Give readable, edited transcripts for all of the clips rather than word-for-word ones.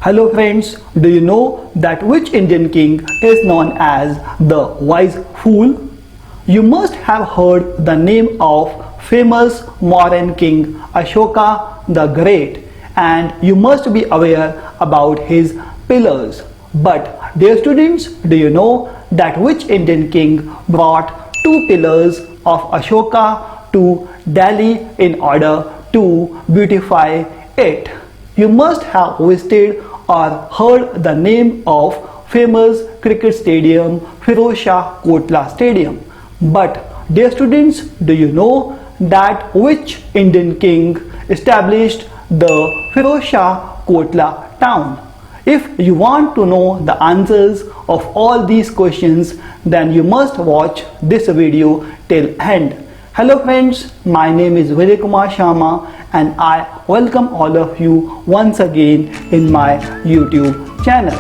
Hello friends, do you know that which Indian king is known as the wise fool? You must have heard the name of famous Mauryan king Ashoka the Great, and you must be aware about his pillars. But dear students, do you know that which Indian king brought two pillars of Ashoka to Delhi in order to beautify it? You must have visited or heard the name of famous cricket stadium Firoz Shah Kotla Stadium. But dear students, do you know that which Indian king established the Firoz Shah Kotla town? If you want to know the answers of all these questions, then you must watch this video till end. Hello friends, my name is Vinay Sharma and I welcome all of you once again in my YouTube channel.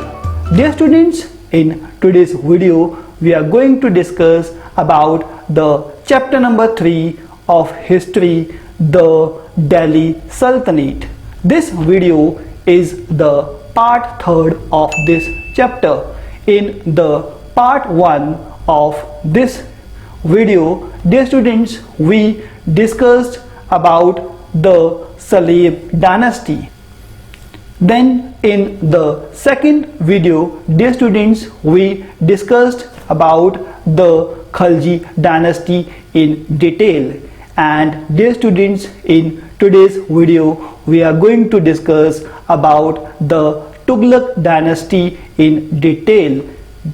Dear students, in today's video we are going to discuss about the chapter number 3 of history, the Delhi Sultanate. This video is the part 3 of this chapter. In the part 1 of this video, dear students, we discussed about the Salib dynasty. Then in the second video, dear students, we discussed about the Khalji dynasty in detail. And dear students, in today's video we are going to discuss about the Tughluq dynasty in detail.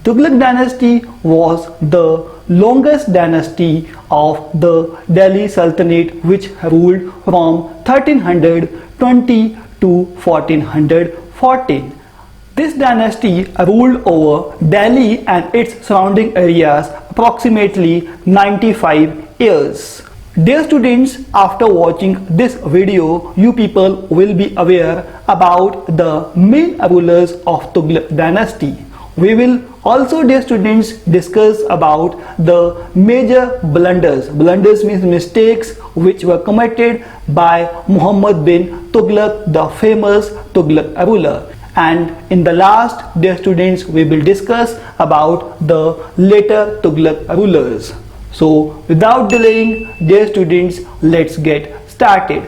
Tughluq dynasty was the longest dynasty of the Delhi Sultanate, which ruled from 1320 to 1414. This dynasty ruled over Delhi and its surrounding areas approximately 95 years. Dear students, after watching this video, you people will be aware about the main rulers of Tughluq dynasty. We will also, dear students, discuss about the major blunders. Blunders means mistakes which were committed by Muhammad bin Tughluq, the famous Tughluq ruler. And in the last, dear students, we will discuss about the later Tughluq rulers. So without delaying, dear students, let's get started.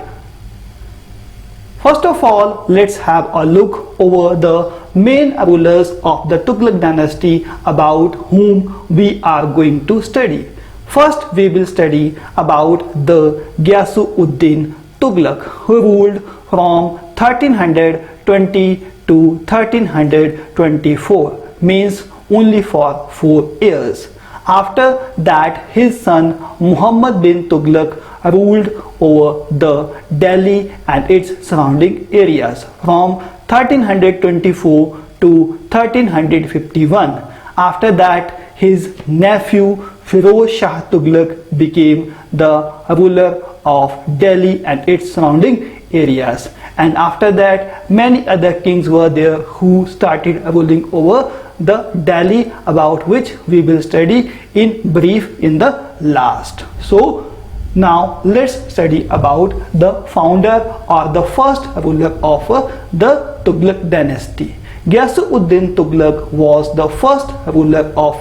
First of all, let's have a look over the main rulers of the Tughluq dynasty about whom we are going to study. First, we will study about the Ghiyasuddin Tughluq, who ruled from 1320 to 1324, means only for 4 years. After that, his son Muhammad bin Tughluq ruled over the Delhi and its surrounding areas from 1324 to 1351. After that, his nephew Firoz Shah Tughluq became the ruler of Delhi and its surrounding areas. And after that, many other kings were there who started ruling over the Delhi, about which we will study in brief in the last. So now let's study about the founder or the first ruler of the Tughluq dynasty. Ghiyasuddin Tughluq was the first ruler of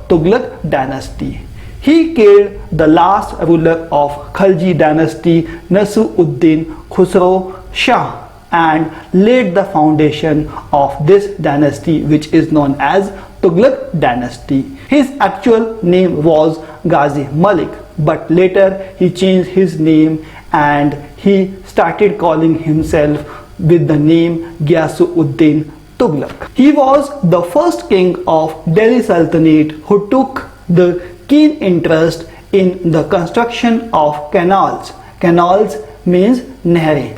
Tughluq dynasty. He killed the last ruler of Khalji dynasty, Nasruddin Khusro Shah, and laid the foundation of this dynasty, which is known as Tughluq dynasty. His actual name was Ghazi Malik, but later he changed his name and he started calling himself with the name Ghiyasuddin Tughluq. He was the first king of Delhi Sultanate who took the keen interest in the construction of canals. Canals means nehre.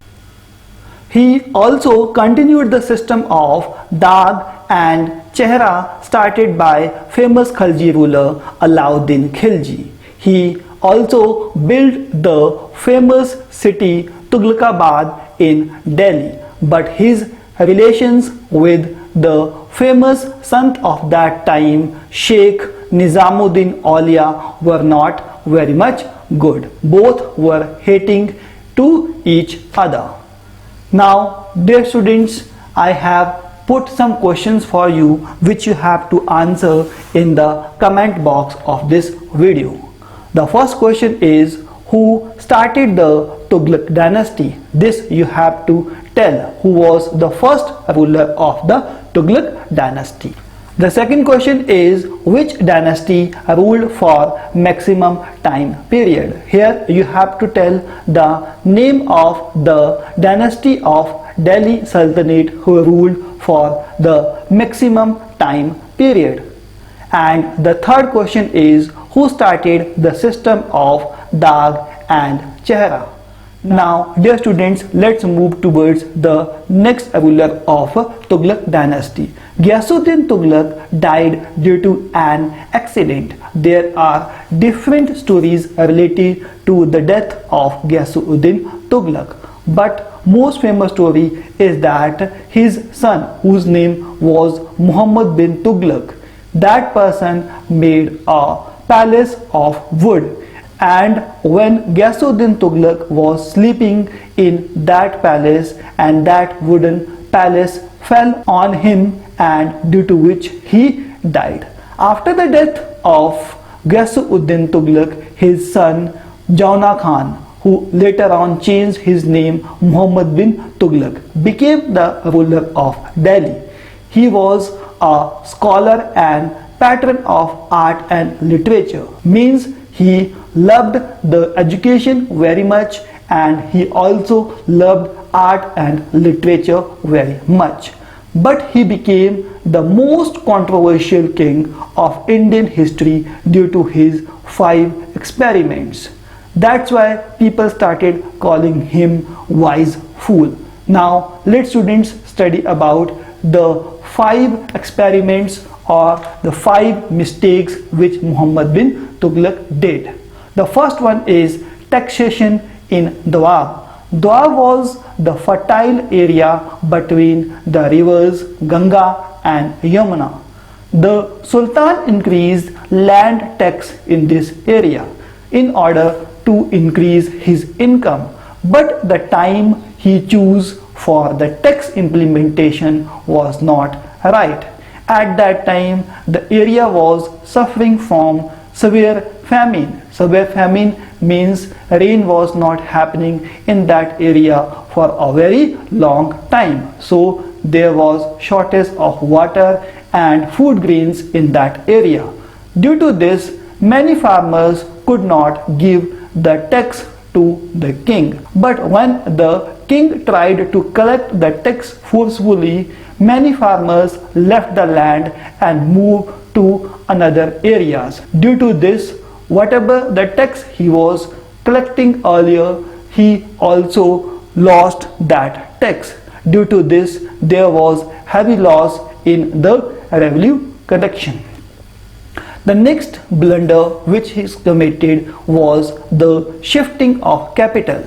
He also continued the system of Dag and Chehra started by famous Khalji ruler Alauddin Khilji. He also built the famous city Tughlaqabad in Delhi, but his relations with the famous sant of that time, Sheikh Nizamuddin Aulia, were not very much good. Both were hating to each other. Now, dear students, I have put some questions for you which you have to answer in the comment box of this video. The first question is, who started the Tughluq dynasty? This you have to tell who was the first ruler of the Tughluq dynasty. The second question is, which dynasty ruled for maximum time period? Here you have to tell the name of the dynasty of Delhi Sultanate who ruled for the maximum time period. And the third question is, who started the system of Dag and Chehra? Now dear students, let's move towards the next ruler of Tughluq dynasty. Ghiyasuddin Tughluq died due to an accident. There are different stories related to the death of Ghiyasuddin Tughluq, but most famous story is that his son, whose name was Muhammad bin Tughluq, that person made a palace of wood, and when Ghiyasuddin Tughluq was sleeping in that palace, and that wooden palace fell on him, and due to which he died. After the death of Ghiyasuddin Tughluq, his son Jauna Khan, who later on changed his name Muhammad bin Tughluq, became the ruler of Delhi. He was a scholar and patron of art and literature, means he loved the education very much, and he also loved art and literature very much. But he became the most controversial king of Indian history due to his 5 experiments. That's why people started calling him wise fool. Now let students study about the 5 experiments or the 5 mistakes which Muhammad bin Tughluq did. The first one is taxation in Doab. Doab was the fertile area between the rivers Ganga and Yamuna. The Sultan increased land tax in this area in order to increase his income, but the time he chose for the tax implementation was not right. At that time, the area was suffering from severe famine. Severe famine means rain was not happening in that area for a very long time. So there was shortage of water and food grains in that area. Due to this, many farmers could not give the tax to the king. But when the king tried to collect the tax forcefully, many farmers left the land and moved to another areas. Due to this, whatever the tax he was collecting earlier, he also lost that tax. Due to this, there was heavy loss in the revenue collection. The next blunder which he committed was the shifting of capital.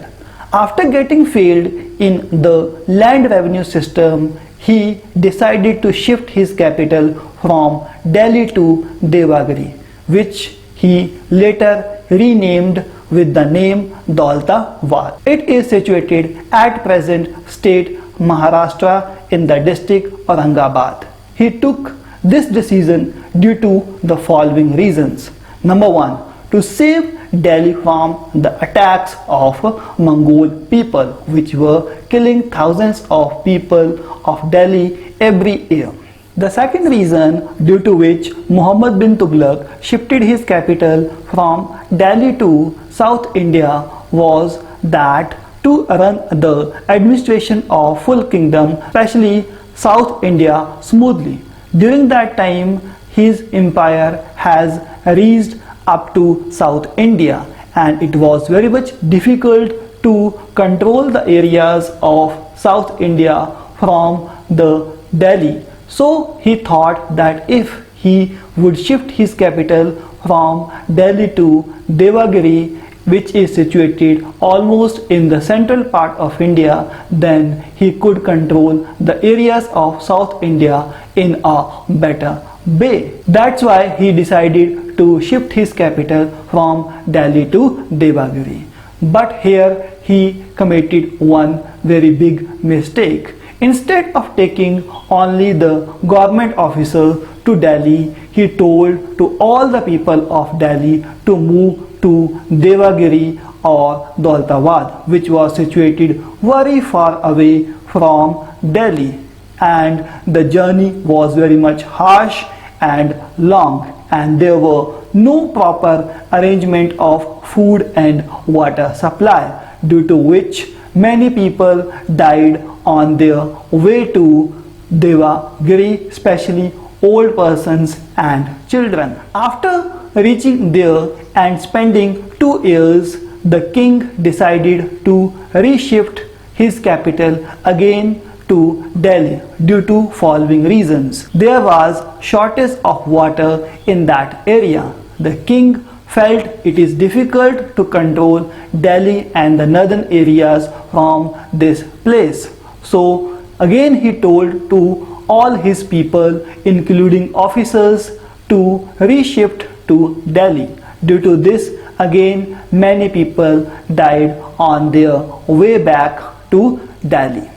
After getting failed in the land revenue system, he decided to shift his capital from Delhi to Devagiri, which he later renamed with the name Daulatabad. It is situated at present state Maharashtra in the district Aurangabad. He took this decision due to the following reasons. Number 1, to save Delhi from the attacks of Mongol people, which were killing thousands of people of Delhi every year. The second reason due to which Muhammad bin Tughluq shifted his capital from Delhi to South India was that to run the administration of full kingdom, especially South India, smoothly. During that time, his empire has reached up to South India, and it was very much difficult to control the areas of South India from the Delhi. So he thought that if he would shift his capital from Delhi to Devagiri, which is situated almost in the central part of India, then he could control the areas of South India in a better way. That's why he decided to shift his capital from Delhi to Devagiri. But here he committed one very big mistake. Instead of taking only the government officers to Delhi, he told to all the people of Delhi to move to Devagiri or Daulatabad, which was situated very far away from Delhi, and the journey was very much harsh and long, and there were no proper arrangement of food and water supply, due to which many people died on their way to Devagiri, especially old persons and children. After reaching there and spending 2 years, the king decided to reshift his capital again to Delhi due to following reasons. There was shortage of water in that area. The king felt it is difficult to control Delhi and the northern areas from this place. So again he told to all his people, including officers, to reshift to Delhi. Due to this, again many people died on their way back to Delhi.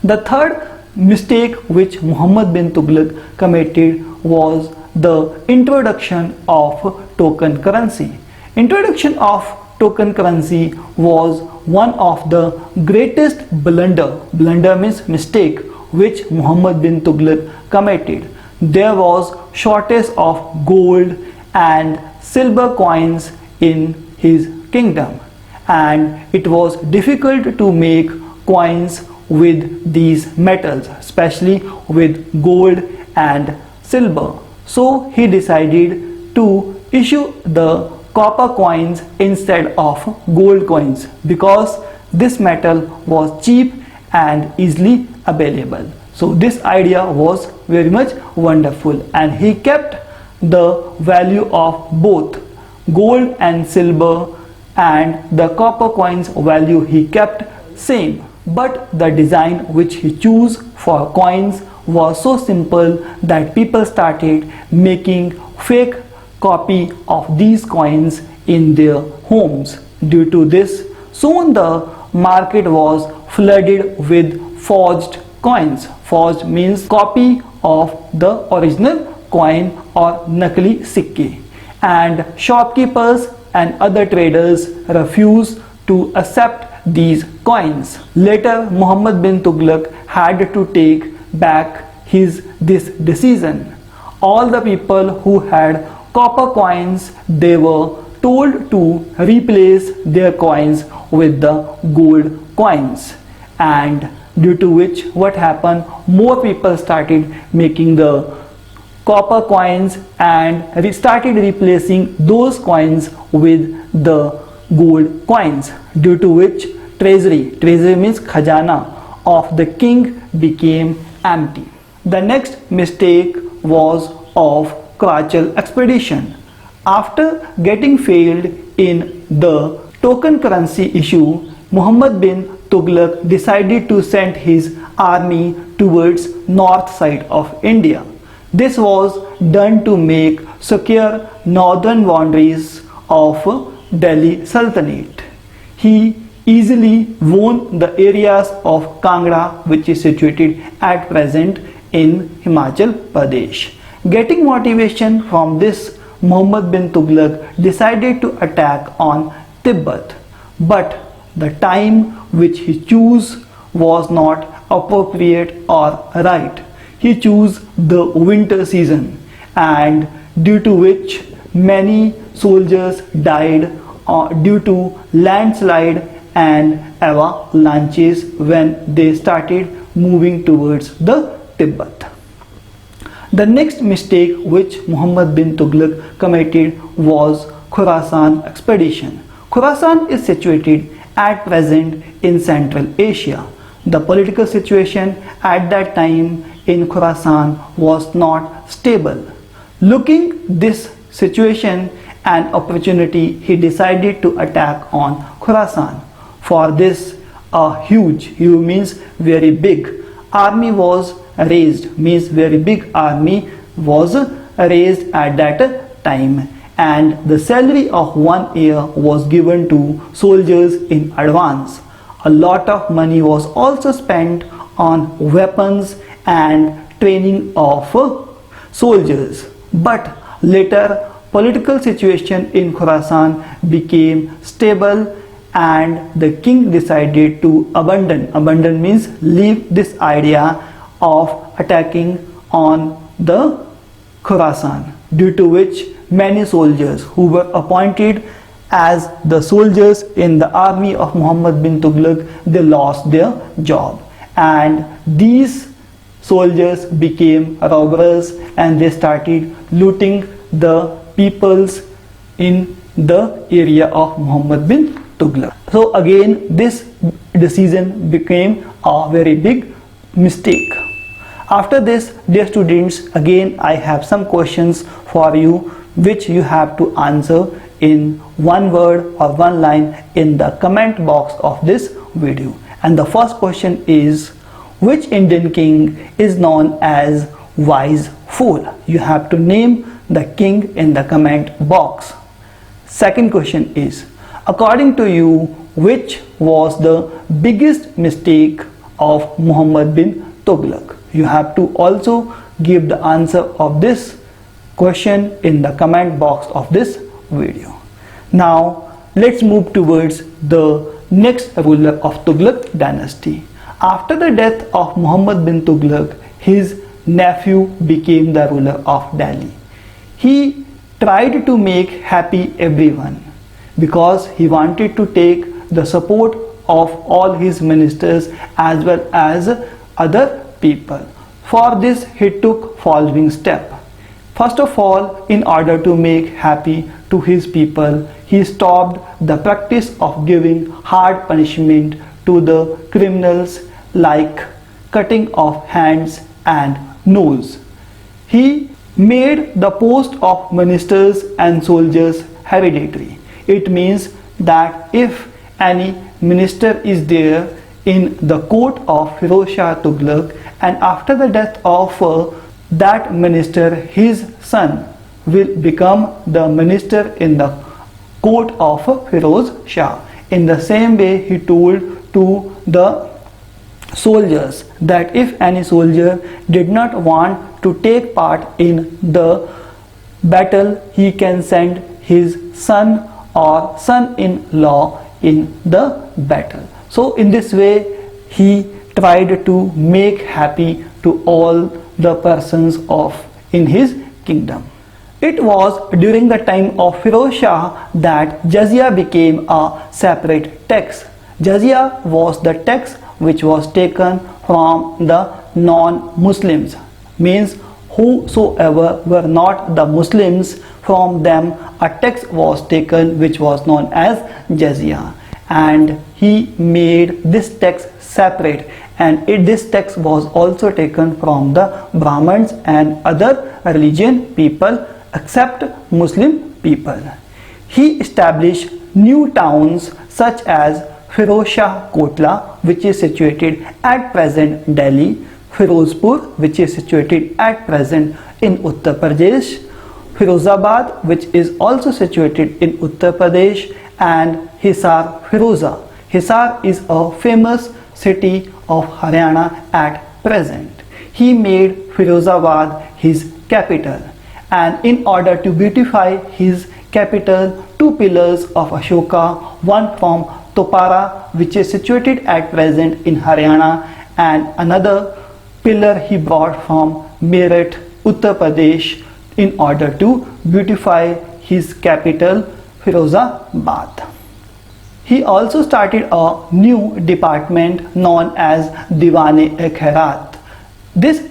The third mistake which Muhammad bin Tughluq committed was the introduction of token currency. Introduction of token currency was one of the greatest blunder means mistake, which Muhammad bin Tughluq committed. There was shortage of gold and silver coins in his kingdom, and it was difficult to make coins with these metals, especially with gold and silver. So he decided to issue the copper coins instead of gold coins, because this metal was cheap and easily available. So this idea was very much wonderful, and he kept the value of both gold and silver, and the copper coins value he kept same. But the design which he chose for coins was so simple that people started making fake copy of these coins in their homes. Due to this, soon the market was flooded with forged coins. Forged means copy of the original coin or nakli sikke, and shopkeepers and other traders refused to accept these coins. Later, Muhammad bin Tughluq had to take back this decision. All the people who had copper coins, they were told to replace their coins with the gold coins, and due to which what happened, more people started making the copper coins and started replacing those coins with the gold coins, due to which treasury means khajana of the king became empty. The next mistake was of Khurasan expedition. After getting failed in the token currency issue, Muhammad bin Tughluq decided to send his army towards north side of India. This was done to make secure northern boundaries of Delhi Sultanate. He easily won the areas of Kangra, which is situated at present in Himachal Pradesh. Getting motivation from this, Muhammad bin Tughluq decided to attack on Tibet, but the time which he chose was not appropriate or right. He chose the winter season, and due to which many soldiers died due to landslide and avalanches when they started moving towards the Tibet. The next mistake which Muhammad bin Tughluq committed was Khurasan expedition. Khurasan is situated at present in Central Asia. The political situation at that time in Khurasan was not stable. Looking this situation an opportunity, he decided to attack on Khurasan. For this, a huge means very big army was raised, means very big army was raised at that time, and the salary of 1 year was given to soldiers in advance. A lot of money was also spent on weapons and training of soldiers. But later political situation in Khurasan became stable and the king decided to abandon means leave this idea of attacking on the Khurasan, due to which many soldiers who were appointed as the soldiers in the army of Muhammad bin Tughluq, they lost their job, and these soldiers became robbers and they started looting the peoples in the area of Muhammad bin Tughluq. So again this decision became a very big mistake. After this, dear students, again I have some questions for you which you have to answer in one word or one line in the comment box of this video. And the first question is, which Indian king is known as wise fool? You have to name the king in the comment box. Second question is, according to you, which was the biggest mistake of Muhammad bin Tughluq? You have to also give the answer of this question in the comment box of this video. Now let's move towards the next ruler of Tughluq dynasty. After the death of Muhammad bin Tughluq, his nephew became the ruler of Delhi. He tried to make happy everyone because he wanted to take the support of all his ministers as well as other people. For this he took following step. First of all, in order to make happy to his people, he stopped the practice of giving hard punishment to the criminals, like cutting off hands and nose. He made the post of ministers and soldiers hereditary. It means that if any minister is there in the court of Firoz Shah Tughluq, and after the death of that minister, his son will become the minister in the court of Firoz Shah. In the same way, he told to the soldiers that if any soldier did not want to take part in the battle, he can send his son or son-in-law in the battle. So in this way he tried to make happy to all the persons of in his kingdom. It was during the time of Firoz Shah that jizya became a separate tax. Jizya was the tax which was taken from the non-Muslims, means whosoever were not the Muslims, from them a tax was taken which was known as jizya, and he made this tax separate, and this tax was also taken from the Brahmins and other religion people except Muslim people. He established new towns such as Firoz Shah Kotla, which is situated at present Delhi, Firozpur, which is situated at present in Uttar Pradesh, Firozabad, which is also situated in Uttar Pradesh, and Hisar Firoza. Hisar is a famous city of Haryana at present. He made Firozabad his capital, and in order to beautify his capital, two pillars of Ashoka, one from Topara, which is situated at present in Haryana, and another pillar he brought from Meerut, Uttar Pradesh, in order to beautify his capital Firozabad. He also started a new department known as Diwan-e-Khairat. This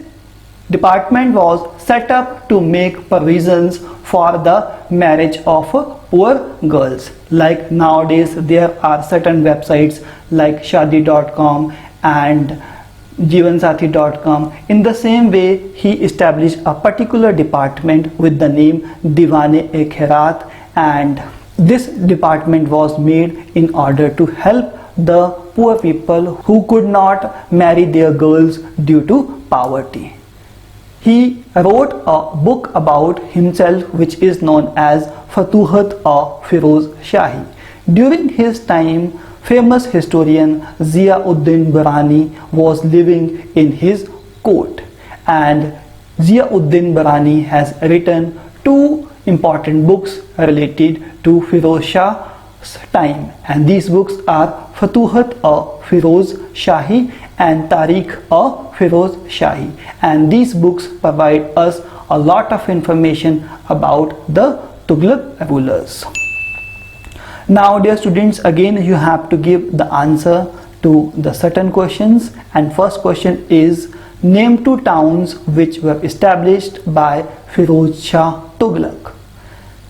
department was set up to make provisions for the marriage of poor girls. Like nowadays there are certain websites like shadi.com and jivansathi.com. In the same way, he established a particular department with the name Diwan-e-Khairat, and this department was made in order to help the poor people who could not marry their girls due to poverty. He wrote a book about himself which is known as Futuhat of Firoz Shahi. During his time, famous historian Ghiyasuddin Tughluq was living in his court, and Ghiyasuddin Tughluq has written two important books related to Firoz Shah's time, and these books are Futuhat-e-Firoz Shahi and Tarikh-e-Firoz Shahi, and these books provide us a lot of information about the Tughluq rulers. Now dear students, again you have to give the answer to the certain questions, and first question is name two towns which were established by Firoz Shah Tughluq.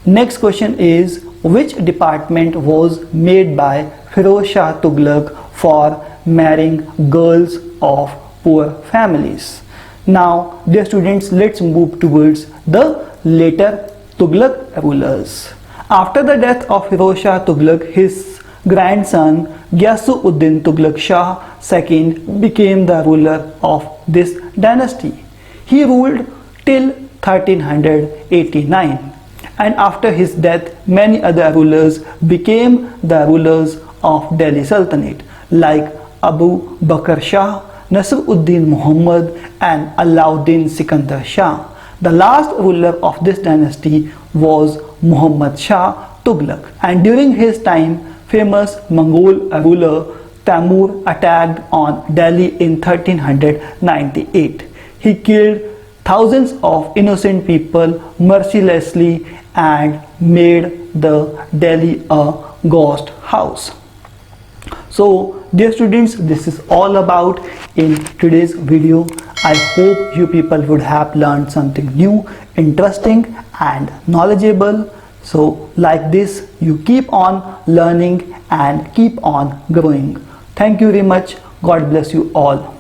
Next question is which department was made by Firoz Shah Tughluq for marrying girls of poor families. Now dear students, let's move towards the later Tughluq rulers. After the death of Firoz Shah Tughluq, his grandson Ghiyasuddin Tughluq Shah II became the ruler of this dynasty. He ruled till 1389, and after his death many other rulers became the rulers of Delhi Sultanate like Abu Bakr Shah, Nasruddin Muhammad and Alauddin Sikandar Shah. The last ruler of this dynasty was Muhammad Shah Tughluq, and during his time famous Mongol ruler Timur attacked on Delhi in 1398. He killed thousands of innocent people mercilessly and made the Delhi a ghost house. So dear students, this is all about in today's video. I hope you people would have learned something new, interesting and knowledgeable. So like this, you keep on learning and keep on growing. Thank you very much. God bless you all.